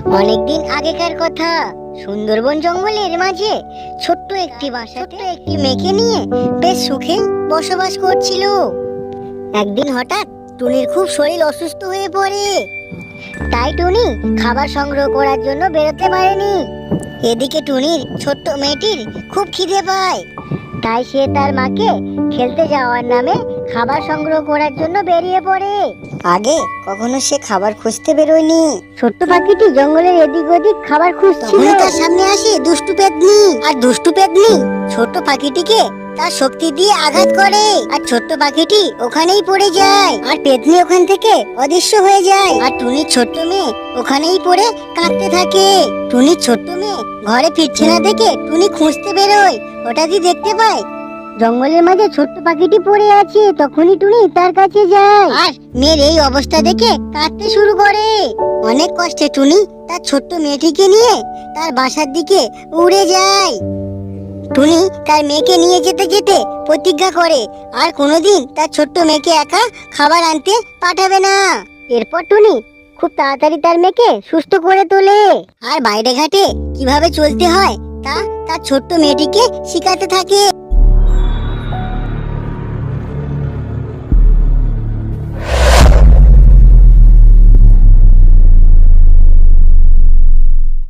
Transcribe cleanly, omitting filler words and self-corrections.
অনেকদিন আগেকার কথা। সুন্দরবন জঙ্গলের মাঝে ছোট্ট একটি বাসাতে একটি মেয়েকে নিয়ে বেশ সুখে বসবাস করছিল। একদিন হঠাৎ টুনির খুব শরীর অসুস্থ হয়ে পড়ে। তাই টুনি খাবার সংগ্রহ করার জন্য বেরোতে পারেনি। এদিকে টুনির ছোট্ট মেয়েটির খুব খিদে পায়। তাই সে তার মাকে খেলতে যাওয়ার নামে খাবার সংগ্রহ করার জন্য বেরিয়ে পড়ে। আগে কখনো সে খাবার খুঁজতে বেরোয়নি। ছোট্ট পাখিটি জঙ্গলের এদিক ওদিক খাবার খুঁজছিল। তার সামনে আসে দুষ্টু পেতনি। আর দুষ্টু পেতনি ছোট্ট পাখিটিকে তার শক্তি দিয়ে আঘাত করে। আর ছোট্ট পাখিটি ওখানেই পড়ে যায়। আর পেতনি ওখান থেকে অদৃশ্য হয়ে যায়। আর টুনির ছোট্ট মেয়ে ওখানেই পড়ে কাঁদতে থাকে। টুনির ছোট্ট মেয়ে ঘরে ফিরছে না দেখে টুনি খুঁজতে বেরোয়। হঠাৎই দেখতে পায় জঙ্গলের মাঝে ছোট্ট পাখিটি পড়ে আছে। তখনই টুনি তার কাছে যায়। আর মেয়ের এই অবস্থা দেখে কাঁদতে শুরু করে। অনেক কষ্টে টুনি তার ছোট্ট মেয়েটিকে নিয়ে তার বাসার দিকে উড়ে যায়। টুনি তার মেয়েকে নিয়ে যেতে যেতে প্রতিজ্ঞা করে আর কোনোদিন তার ছোট্ট মেয়েকে একা খাবার আনতে পাঠাবে না। এরপর টুনি খুব তাড়াতাড়ি তার মেয়েকে সুস্থ করে তোলে। আর বাইরে ঘাটে কিভাবে চলতে হয় তা তার ছোট্ট মেয়েটিকে শিখাতে থাকে।